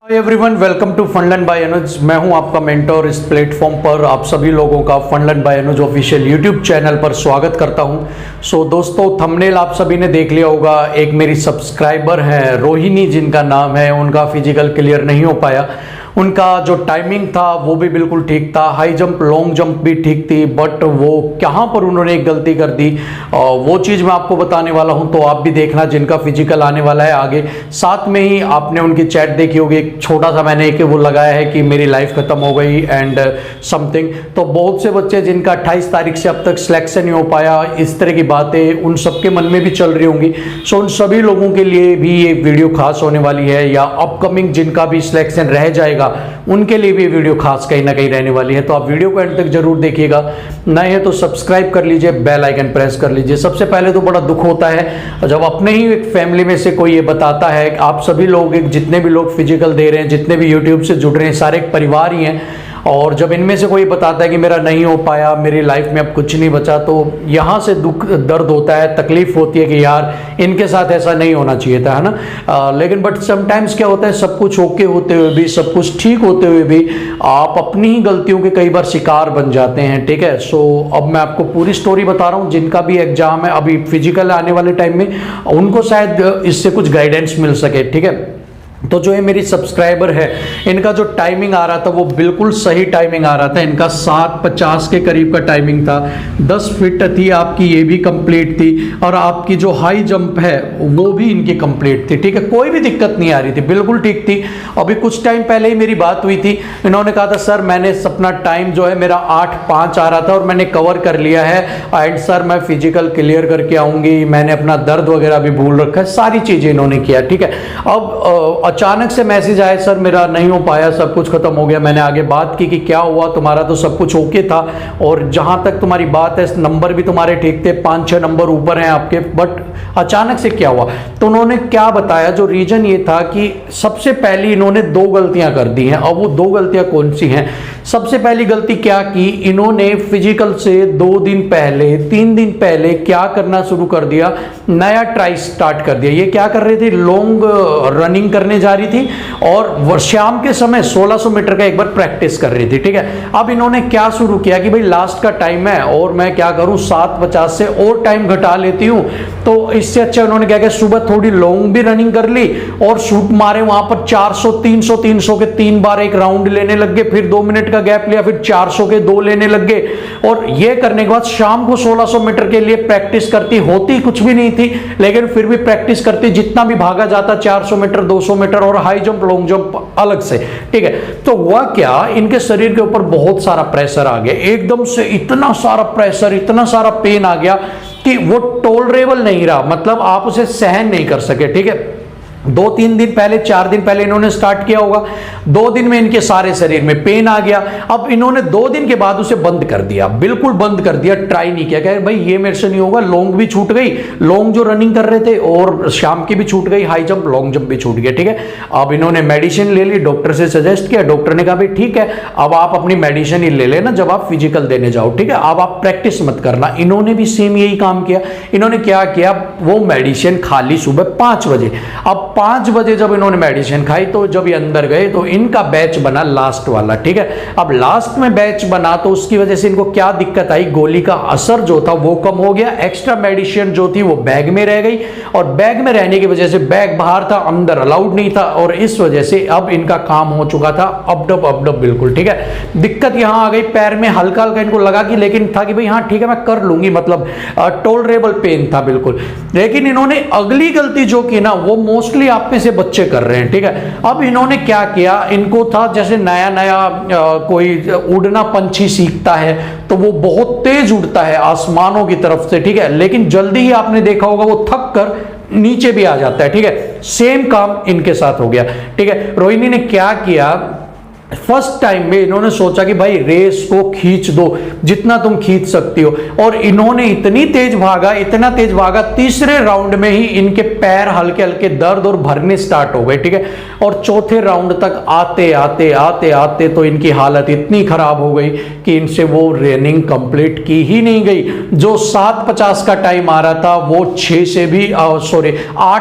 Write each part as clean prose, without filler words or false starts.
Hi everyone, welcome to Funlearn by Anuj. मैं हूं आपका मेंटर। इस प्लेटफॉर्म पर आप सभी लोगों का फनलर्न by Anuj official YouTube channel पर स्वागत करता हूं। दोस्तों, थंबनेल आप सभी ने देख लिया होगा। एक मेरी सब्सक्राइबर है रोहिणी, जिनका नाम है, उनका फिजिकल क्लियर नहीं हो पाया। उनका जो टाइमिंग था वो भी बिल्कुल ठीक था, हाई जंप लॉन्ग जंप भी ठीक थी, बट वो कहाँ पर उन्होंने एक गलती कर दी, वो चीज़ मैं आपको बताने वाला हूँ। तो आप भी देखना, जिनका फिजिकल आने वाला है आगे। साथ में ही आपने उनकी चैट देखी होगी, एक छोटा सा मैंने एक वो लगाया है कि मेरी लाइफ खत्म हो गई एंड समथिंग। तो बहुत से बच्चे जिनका 28 तारीख से अब तक सिलेक्शन नहीं हो पाया, इस तरह की बातें उन सबके मन में भी चल रही होंगी। सो उन सभी लोगों के लिए भी ये वीडियो खास होने वाली है, या अपकमिंग जिनका भी सिलेक्शन रह जाएगा उनके लिए भी वीडियो खास कहीं ना कहीं रहने वाली है। तो आप वीडियो को एंड तक जरूर देखिएगा। नए हैं तो सब्सक्राइब कर लीजिए, बेल आइकन प्रेस कर लीजिए। सबसे पहले तो बड़ा दुख होता है जब अपने ही एक फैमिली में से कोई ये बताता है कि आप सभी लोग, जितने भी लोग फिजिकल दे रहे हैं, जितने भी यूट्यूब से जुड़ रहे हैं, सारे एक परिवार ही हैं। और जब इनमें से कोई बताता है कि मेरा नहीं हो पाया, मेरी लाइफ में अब कुछ नहीं बचा, तो यहाँ से दुख दर्द होता है, तकलीफ होती है कि यार इनके साथ ऐसा नहीं होना चाहिए था, है ना। लेकिन बट समटाइम्स क्या होता है, सब कुछ ओके होते हुए भी, सब कुछ ठीक होते हुए भी आप अपनी ही गलतियों के कई बार शिकार बन जाते हैं। ठीक है। सो अब मैं आपको पूरी स्टोरी बता रहा हूँ। जिनका भी एग्जाम है अभी फिजिकल आने वाले टाइम में, उनको शायद इससे कुछ गाइडेंस मिल सके। ठीक है। तो जो है मेरी सब्सक्राइबर है, इनका जो टाइमिंग आ रहा था वो बिल्कुल सही टाइमिंग आ रहा था। इनका 7:50 के करीब का टाइमिंग था। 10 फीट थी आपकी, ये भी कंप्लीट थी, और आपकी जो हाई जंप है वो भी इनकी कंप्लीट थी। ठीक है, कोई भी दिक्कत नहीं आ रही थी, बिल्कुल ठीक थी। अभी कुछ टाइम पहले ही मेरी बात हुई थी। इन्होंने कहा था सर मैंने अपना टाइम जो है मेरा 8:05 आ रहा था और मैंने कवर कर लिया है, एंड सर मैं फिजिकल क्लियर करके आऊंगी, मैंने अपना दर्द वगैरह भी भूल रखा है, सारी चीजें इन्होंने किया। ठीक है। अब अचानक से मैसेज आया, सर मेरा नहीं हो पाया, सब कुछ खत्म हो गया। मैंने आगे बात की कि क्या हुआ, तुम्हारा तो सब कुछ ओके था, और जहां तक तुम्हारी बात है नंबर भी तुम्हारे ठीक थे, 5-6 नंबर ऊपर हैं आपके, बट अचानक से क्या हुआ। तो उन्होंने क्या बताया, जो रीजन ये था कि सबसे पहली इन्होंने 2 गलतियां कर दी हैं। अब वो 2 गलतियां कौन सी हैं? सबसे पहली गलती क्या की, इन्होंने फिजिकल से 2 दिन पहले 3 दिन पहले क्या करना शुरू कर दिया, नया ट्राई स्टार्ट कर दिया। ये क्या कर रही थी, लॉन्ग रनिंग करने जा रही थी, और शाम के समय 1600 मीटर का एक बार प्रैक्टिस कर रही थी। ठीक है। अब इन्होंने क्या शुरू किया कि भाई लास्ट का टाइम है और मैं क्या करूं, 7:50 से और टाइम घटा लेती हूं। तो इससे अच्छा उन्होंने क्या किया, सुबह थोड़ी लॉन्ग भी रनिंग कर ली और शूट मारे वहां पर 400 300 के 3 बार एक राउंड लेने लग गए, फिर 2 मिनट का गैप लिया, फिर 400 के 2 लेने लग गए। और ये करने के बाद शाम को 1600 मीटर के लिए प्रैक्टिस करती, होती कुछ भी नहीं थी, लेकिन फिर भी प्रैक्टिस करती, जितना भी भागा जाता, 400 मीटर 200 मीटर और हाई जंप लॉन्ग जंप अलग से। ठीक है। तो हुआ क्या, इनके शरीर के ऊपर बहुत सारा प्रेशर आ गया, एकदम से इतना सारा प्रेशर, इतना सारा पेन आ गया कि वो टॉलरेबल नहीं रहा, मतलब आप उसे सहन नहीं कर सके। ठीक है। 2-3 दिन पहले, 4 दिन पहले इन्होंने स्टार्ट किया होगा, 2 दिन में इनके सारे शरीर में पेन आ गया। अब इन्होंने 2 दिन के बाद उसे बंद कर दिया, बिल्कुल बंद कर दिया, ट्राई नहीं किया। कह भाई ये मेरे से नहीं होगा, लॉन्ग भी छूट गई, लॉन्ग जो रनिंग कर रहे थे, और शाम की भी छूट गई, हाई जंप लॉन्ग जंप भी छूट गया। ठीक है। अब इन्होंने मेडिसिन ले ली, डॉक्टर से सजेस्ट किया, डॉक्टर ने कहा भाई ठीक है, अब आप अपनी मेडिसिन ही ले लेना जब आप फिजिकल देने जाओ। ठीक है, अब आप प्रैक्टिस मत करना। इन्होंने भी सेम यही काम किया। इन्होंने क्या किया, वो मेडिसिन खा ली सुबह 5 बजे। अब 5 बजे जब इन्होंने मेडिसिन खाई, तो जब ये अंदर गए तो इनका बैच बना लास्ट वाला। ठीक है। अब लास्ट में बैच बना तो उसकी वजह से इनको क्या दिक्कत आई, गोली का असर जो था वो कम हो गया, एक्स्ट्रा मेडिसिन जो थी वो बैग में रह गई, और बैग में रहने की वजह से, बैग बाहर था, अंदर अलाउड नहीं था, और इस वजह से अब इनका काम हो चुका था अपडप बिल्कुल। ठीक है। दिक्कत यहां आ गई, पैर में हल्का हल्का इनको लगा कि, लेकिन था कि भाई हाँ ठीक है मैं कर लूंगी, मतलब टॉलरेबल पेन था बिल्कुल। लेकिन इन्होंने अगली गलती जो की ना, वो मोस्टली आप में से बच्चे कर रहे हैं। ठीक है। अब इन्होंने क्या किया, इनको था जैसे नया नया कोई उड़ना पंछी सीखता है तो वो बहुत तेज उड़ता है आसमानों की तरफ से। ठीक है। लेकिन जल्दी ही आपने देखा होगा वो थक कर नीचे भी आ जाता है। ठीक है। सेम काम इनके साथ हो गया। ठीक है। रोहिणी ने क्या किया, फर्स्ट टाइम में इन्होंने सोचा कि भाई रेस को खींच दो जितना तुम खींच सकती हो, और इन्होंने इतनी तेज भागा, इतना तेज भागा, तीसरे राउंड में ही इनके पैर हल्के हल्के दर्द और भरने स्टार्ट हो गए, ठीक है। और चौथे राउंड तक आते आते आते आते तो इनकी हालत इतनी खराब हो गई कि इनसे वो रनिंग कंप्लीट की ही नहीं गई। जो 7:50 का टाइम आ रहा था वो 8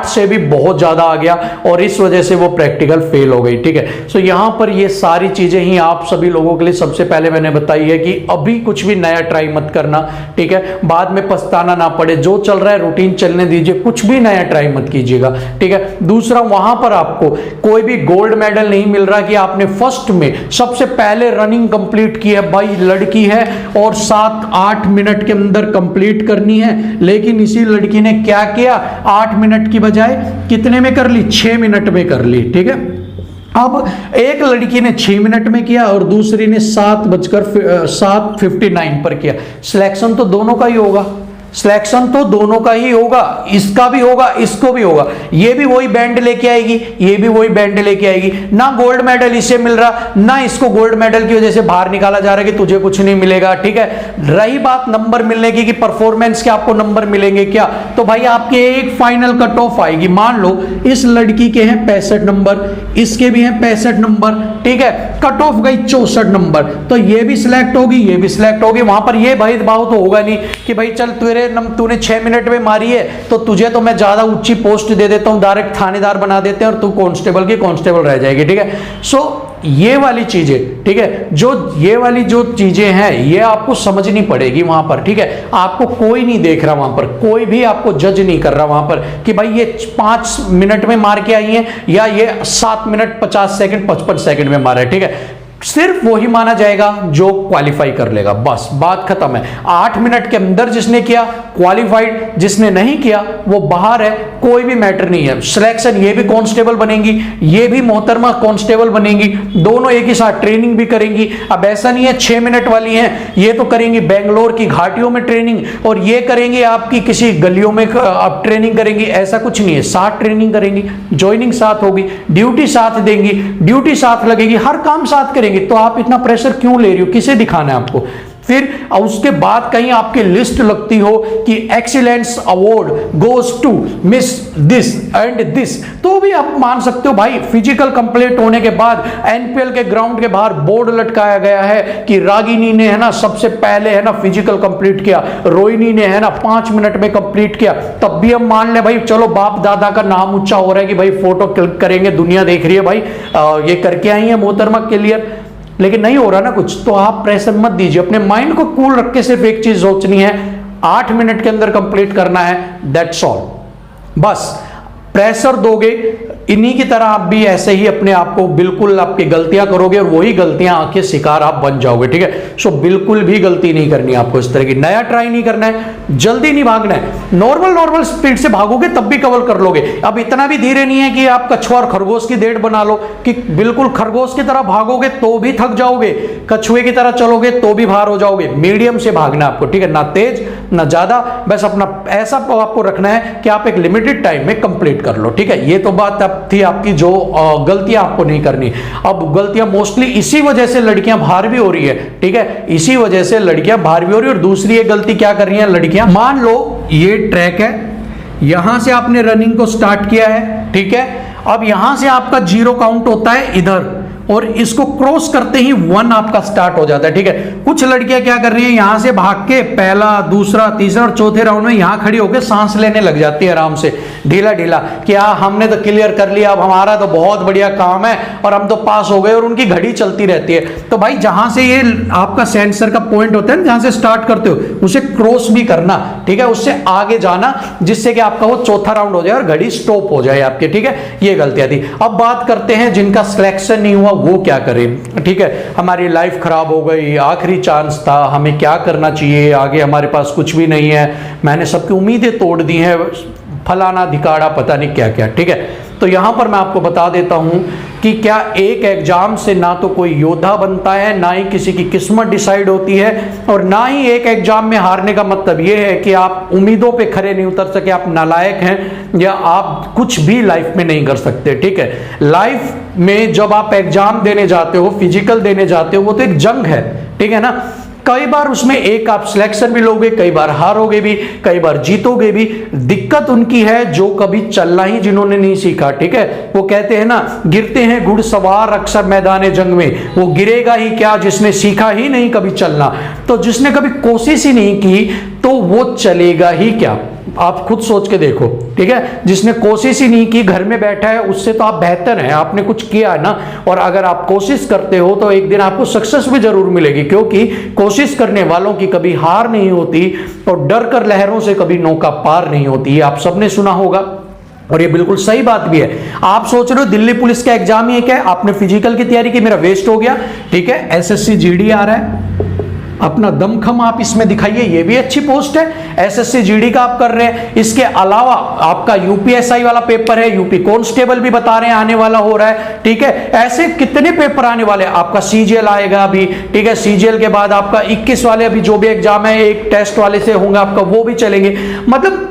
से भी बहुत ज्यादा आ गया, और इस वजह से वो प्रैक्टिकल फेल हो गई, ठीक है। सो यहां पर ये सारी चीजें ही आप सभी लोगों के लिए सबसे पहले मैंने बताई है कि अभी कुछ भी नया ट्राई मत करना, ठीक है, बाद में पछताना ना पड़े। जो चल रहा है रूटीन चलने दीजिए, कुछ भी नया ट्राई मत कीजिएगा, ठीक है। दूसरा, वहां पर आपको कोई भी गोल्ड मेडल नहीं मिल रहा कि आपने फर्स्ट में सबसे पहले रनिंग कंप्लीट की है। भाई लड़की है और 7-8 मिनट के अंदर कंप्लीट करनी है, लेकिन इसी लड़की ने क्या किया, 8 मिनट की बजाय कितने में कर ली, 6 मिनट में कर ली, ठीक है। अब एक लड़की ने 6 मिनट में किया और दूसरी ने 7:59 पर किया। सिलेक्शन तो दोनों का ही होगा, सिलेक्शन तो दोनों का ही होगा, इसका भी होगा, इसको भी होगा। ये भी वही बैंड लेके आएगी, ये भी वही बैंड लेके आएगी। ना गोल्ड मेडल इसे मिल रहा, ना इसको गोल्ड मेडल की वजह से बाहर निकाला जा रहा है कि तुझे कुछ नहीं मिलेगा, ठीक है। रही बात नंबर मिलने की कि परफॉर्मेंस के आपको नंबर मिलेंगे क्या, तो भाई आपके एक फाइनल कट ऑफ आएगी। मान लो इस लड़की के हैं 65 नंबर, इसके भी हैं 65 नंबर, ठीक है, कट ऑफ गई 64 नंबर, तो ये भी सिलेक्ट होगी, ये भी सिलेक्ट होगी। वहां पर ये भेदभाव तो होगा नहीं कि भाई चल तूने 6 मिनट में मारी है तो तुझे तो मैं ज्यादा ऊंची पोस्ट दे देता हूं, डायरेक्ट थानेदार बना देते हैं और तू कांस्टेबल की कांस्टेबल रह जाएगी, ठीक है। सो ये वाली चीजें, ठीक है, ये वाली जो चीजें हैं ये आपको समझनी पड़ेगी वहां पर, ठीक है। आपको कोई नहीं देख रहा वहां पर, कोई भी आपको जज नहीं कर रहा वहां पर कि भाई ये 5 मिनट में मार के आई है या ये 7 मिनट 50 सेकंड 55 सेकंड में मारा है, ठीक है। सिर्फ वही माना जाएगा जो क्वालिफाई कर लेगा, बस बात खत्म है। 8 मिनट के अंदर जिसने किया क्वालिफाइड, जिसने नहीं किया वो बाहर है, कोई भी मैटर नहीं है। सिलेक्शन, ये भी कांस्टेबल बनेंगी, ये भी मोहतरमा कांस्टेबल बनेंगी, दोनों एक ही साथ ट्रेनिंग भी करेंगी। अब ऐसा नहीं है 6 मिनट वाली हैं, ये तो करेंगी बेंगलोर की घाटियों में ट्रेनिंग और ये करेंगी आपकी किसी गलियों में आप ट्रेनिंग करेंगी, ऐसा कुछ नहीं है। साथ ट्रेनिंग करेंगी, ज्वाइनिंग साथ होगी, ड्यूटी साथ देंगी, ड्यूटी साथ लगेगी, हर काम साथ करेंगे। तो आप इतना प्रेशर क्यों ले रही हो, किसे दिखाना है आपको। फिर उसके बाद कहीं आपकी लिस्ट लगती हो कि excellence award goes to miss this and this, तो भी आप मान सकते हो भाई फिजिकल कंप्लीट होने के बाद एनपीएल के ग्राउंड के बाहर बोर्ड लटकाया गया है कि रागिनी ने है ना सबसे पहले है ना फिजिकल कंप्लीट किया, रोहिणी ने है ना 5 मिनट में कंप्लीट किया। तब भी हम मान ले भाई चलो बाप दादा का नाम ऊंचा हो रहा है कि भाई फोटो क्लिक करेंगे, दुनिया देख रही है भाई ये करके आई है मोहतरमा क्लियर, लेकिन नहीं हो रहा ना कुछ, तो आप प्रेशर मत दीजिए। अपने माइंड को कूल रख के सिर्फ एक चीज सोचनी है, 8 मिनट के अंदर कंप्लीट करना है, दैट्स ऑल। बस प्रेशर दोगे इन्हीं की तरह आप भी ऐसे ही अपने आप को बिल्कुल आपकी गलतियां करोगे और वही गलतियां आके शिकार आप बन जाओगे, ठीक है। सो बिल्कुल भी गलती नहीं करनी आपको, इस तरह की नया ट्राई नहीं करना है, जल्दी नहीं भागना है। नॉर्मल स्पीड से भागोगे तब भी कवर कर लोगे। अब इतना भी धीरे नहीं है कि आप कछुआ और खरगोश की डेट बना लो कि बिल्कुल खरगोश की तरह भागोगे तो भी थक जाओगे, कछुए की तरह चलोगे तो भी बाहर हो जाओगे। मीडियम से भागना आपको, ठीक है, ना तेज ना ज्यादा, बस अपना ऐसा आपको रखना है कि आप एक लिमिटेड टाइम में कंप्लीट कर लो, ठीक है। ये तो बात थी आपकी जो गलतियां आपको नहीं करनी। अब गलतियां मोस्टली इसी वजह से लड़कियां बाहर भी हो रही है, ठीक है, इसी वजह से लड़कियां बाहर भी हो रही है। और दूसरी एक गलती क्या कर रही हैं लड़कियां, मान लो ये ट्रैक है, यहां से आपने रनिंग को स्टार्ट किया है, ठीक है, अब यहां से आपका 0 काउंट होता है इधर और इसको क्रॉस करते ही 1 आपका स्टार्ट हो जाता है, ठीक है। कुछ लड़कियां क्या कर रही है, यहां से भाग के पहला दूसरा तीसरा और चौथे राउंड में यहां खड़ी होकर सांस लेने लग जाती है आराम से ढीला ढीला कि हमने तो क्लियर कर लिया, अब हमारा तो बहुत बढ़िया काम है और हम तो पास हो गए, और उनकी घड़ी चलती रहती है। तो भाई जहां से ये आपका सेंसर का पॉइंट होता है ना, जहां से स्टार्ट करते हो उसे क्रॉस भी करना, ठीक है, उससे आगे जाना जिससे कि आपका वो चौथा राउंड हो जाए और घड़ी स्टॉप हो जाए आपके, ठीक है। ये गलतियां थी। अब बात करते हैं जिनका सिलेक्शन नहीं हुआ वो क्या करें, ठीक है। हमारी लाइफ खराब हो गई, आखिरी चांस था, हमें क्या करना चाहिए, आगे हमारे पास कुछ भी नहीं है, मैंने सबकी उम्मीदें तोड़ दी हैं, फलाना धिकाड़ा पता नहीं क्या क्या, ठीक है। तो यहां पर मैं आपको बता देता हूं कि क्या एक एग्जाम से ना तो कोई योद्धा बनता है, ना ही किसी की किस्मत डिसाइड होती है, और ना ही एक एग्जाम में हारने का मतलब यह है कि आप उम्मीदों पे खरे नहीं उतर सके, आप नालायक हैं या आप कुछ भी लाइफ में नहीं कर सकते। ठीक है, लाइफ में जब आप एग्जाम देने जाते हो, फिजिकल देने जाते हो, वो तो एक जंग है। ठीक है ना, कई बार उसमें एक आप सिलेक्शन भी लोगे, कई बार हारोगे भी, कई बार जीतोगे भी। दिक्कत उनकी है जो कभी चलना ही जिन्होंने नहीं सीखा। ठीक है, वो कहते हैं ना, गिरते हैं घुड़सवार अक्सर मैदान जंग में, वो गिरेगा ही क्या जिसने सीखा ही नहीं कभी चलना। तो जिसने कभी कोशिश ही नहीं की तो वो चलेगा ही क्या, आप खुद सोच के देखो। ठीक है, जिसने कोशिश ही नहीं की, घर में बैठा है, उससे तो आप बेहतर हैं, आपने कुछ किया है ना। और अगर आप कोशिश करते हो तो एक दिन आपको सक्सेस भी जरूर मिलेगी, क्योंकि कोशिश करने वालों की कभी हार नहीं होती और डर कर लहरों से कभी नौका पार नहीं होती। आप सबने सुना होगा और ये बिल्कुल सही बात भी है। आप सोच रहे हो दिल्ली पुलिस का एग्जाम ही क्या है, आपने फिजिकल की तैयारी की, मेरा वेस्ट हो गया। ठीक है, एसएससी जीडी आ रहा है, अपना दमखम आप इसमें दिखाइए, ये भी अच्छी पोस्ट है। एसएससी जीडी का आप कर रहे हैं, इसके अलावा आपका यूपीएसआई वाला पेपर है, यूपी कांस्टेबल भी बता रहे हैं आने वाला हो रहा है। ठीक है, ऐसे कितने पेपर आने वाले हैं, आपका सीजीएल आएगा अभी। ठीक है, सीजीएल के बाद आपका 21 वाले अभी जो भी एग्जाम है, एक टेस्ट वाले से होंगे आपका, वो भी चलेंगे। मतलब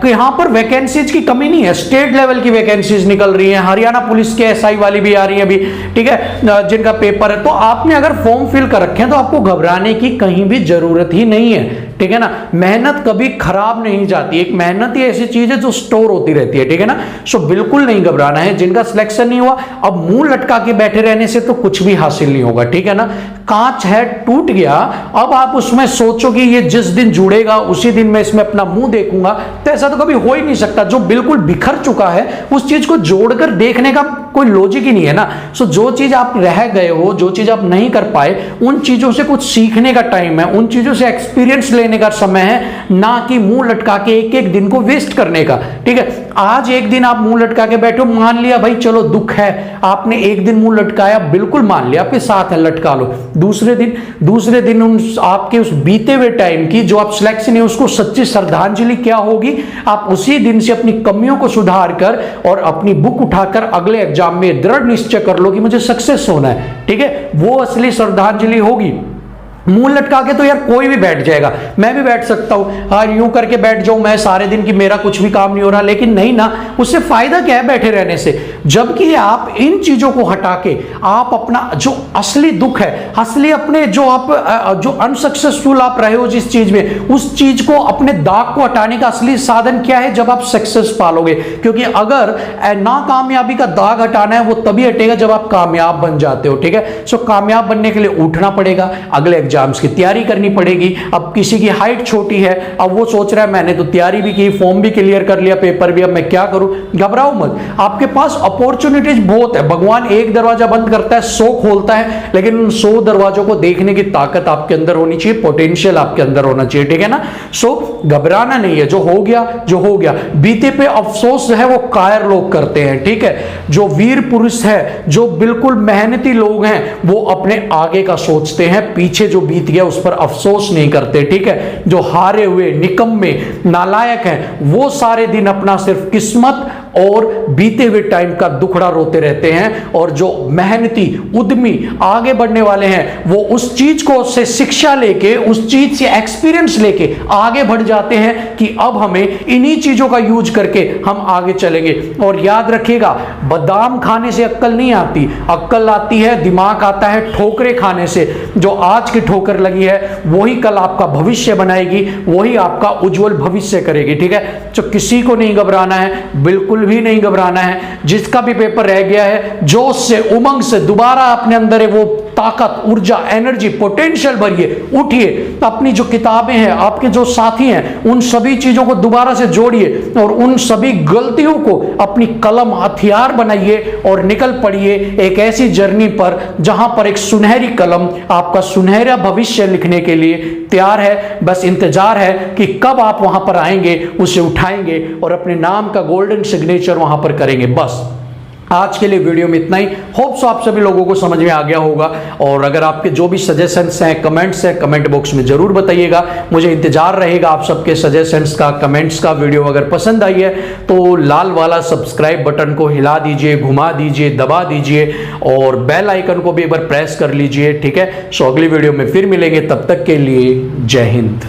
यहां पर वैकेंसीज की कमी नहीं है, स्टेट लेवल की वैकेंसीज निकल रही हैं, हरियाणा पुलिस के एसआई वाली भी आ रही है अभी। ठीक है, जिनका पेपर है, तो आपने अगर फॉर्म फिल कर रखे हैं तो आपको घबराने की कहीं भी जरूरत ही नहीं है। ठीक है ना, मेहनत कभी खराब नहीं जाती, एक मेहनत ही ऐसी चीज है जो स्टोर होती रहती है। ठीक है ना, सो बिल्कुल नहीं घबराना है। जिनका सिलेक्शन नहीं हुआ, अब मुंह लटका के बैठे रहने से तो कुछ भी हासिल नहीं होगा। ठीक है ना, कांच है टूट गया, अब आप उसमें सोचोगे ये जिस दिन जुड़ेगा उसी दिन मैं इसमें अपना मुंह देखूंगा, तो ऐसा तो कभी हो ही नहीं सकता। जो बिल्कुल बिखर चुका है उस चीज को जोड़कर देखने का कोई लॉजिक ही नहीं है ना। सो जो चीज आप रह गए हो, जो चीज आप नहीं कर पाए, उन चीजों से कुछ सीखने का टाइम है, उन चीजों से एक्सपीरियंस लेने का समय है, ना कि मुंह लटका के एक एक दिन को वेस्ट करने का। ठीक है, आज एक दिन आप मुंह लटका के बैठो, मान लिया भाई चलो दुख है, आपने एक दिन मुंह लटकाया, बिल्कुल मान लिया आपके साथ है, लटका लो। दूसरे दिन उन आपके उस बीते हुए टाइम की जो आप सिलेक्शन है उसको सच्ची श्रद्धांजलि क्या होगी, आप उसी दिन से अपनी कमियों को सुधार कर और अपनी बुक उठाकर अगले एग्जाम में दृढ़ निश्चय कर लो कि मुझे सक्सेस होना है। ठीक है, वो असली श्रद्धांजलि होगी। मुंह लटका के तो यार कोई भी बैठ जाएगा, मैं भी बैठ सकता हूं, हाँ यूं करके बैठ जाऊं मैं सारे दिन की मेरा कुछ भी काम नहीं हो रहा, लेकिन नहीं ना, उससे फायदा क्या है बैठे रहने से। जबकि आप इन चीजों को हटा के आप अपना जो असली दुख है, असली अपने जो आप जो अनसक्सेसफुल आप रहे हो जिस चीज में, उस चीज को, अपने दाग को हटाने का असली साधन क्या है, जब आप सक्सेस पालोगे। क्योंकि अगर नाकामयाबी का दाग हटाना है वो तभी हटेगा जब आप कामयाब बन जाते हो। ठीक है, सो कामयाब बनने के लिए उठना पड़ेगा, अगले एग्जाम्स की तैयारी करनी पड़ेगी। अब किसी की हाइट छोटी है, अब वो सोच रहा है मैंने तो तैयारी भी की, फॉर्म भी क्लियर कर लिया, पेपर भी, अब मैं क्या करूं। घबराओ मत, आपके पास अपॉर्चुनिटीज बहुत है। भगवान एक दरवाजा बंद करता है 100 खोलता है, लेकिन उन 100 दरवाजों को देखने की ताकत आपके अंदर होनी चाहिए, पोटेंशियल आपके अंदर होना चाहिए। ठीक है ना, सो घबराना नहीं है, जो हो गया जो हो गया। बीते पे अफसोस है वो कायर लोग करते हैं। ठीक है, जो वीर पुरुष है, जो बिल्कुल मेहनती लोग हैं, वो अपने आगे का सोचते हैं, पीछे जो बीत गया उस पर अफसोस नहीं करते। ठीक है, जो हारे हुए, निकम्मे, नालायक हैं, वो सारे दिन अपना सिर्फ किस्मत और बीते हुए टाइम का दुखड़ा रोते रहते हैं, और जो मेहनती, उद्यमी, आगे बढ़ने वाले हैं, वो उस चीज को से शिक्षा लेके, उस चीज से एक्सपीरियंस लेके आगे बढ़ जाते हैं कि अब हमें इन्हीं चीजों का यूज करके हम आगे चलेंगे। और याद रखिएगा, बादाम खाने से अक्ल नहीं आती, अक्ल आती है, दिमाग आता है ठोकरे खाने से। जो आज की ठोकर लगी है वही कल आपका भविष्य बनाएगी, वही आपका उज्जवल भविष्य करेगी। ठीक है, तो किसी को नहीं घबराना है, बिल्कुल भी नहीं घबराना है। जिसका भी पेपर रह गया है, जोश से, उमंग से दोबारा अपने अंदर है वो ताकत, ऊर्जा, एनर्जी, पोटेंशियल भरिए, उठिए। अपनी जो किताबें हैं, आपके जो साथी हैं, उन सभी चीजों को दोबारा से जोड़िए और उन सभी गलतियों को अपनी कलम हथियार बनाइए और निकल पड़िए एक ऐसी जर्नी पर जहां पर एक सुनहरी कलम आपका सुनहरा भविष्य लिखने के लिए तैयार है। बस इंतजार है कि कब आप वहां पर आएंगे, उसे उठाएंगे और अपने नाम का गोल्डन सिग्नेचर वहां पर करेंगे। बस आज के लिए वीडियो में इतना ही। होप सो आप सभी लोगों को समझ में आ गया होगा, और अगर आपके जो भी सजेशंस हैं, कमेंट्स हैं, कमेंट बॉक्स में जरूर बताइएगा। मुझे इंतजार रहेगा आप सबके सजेशंस का, कमेंट्स का। वीडियो अगर पसंद आई है तो लाल वाला सब्सक्राइब बटन को हिला दीजिए, घुमा दीजिए, दबा दीजिए, और बेल आइकन को भी एक बार प्रेस कर लीजिए। ठीक है, सो अगली वीडियो में फिर मिलेंगे, तब तक के लिए जय हिंद।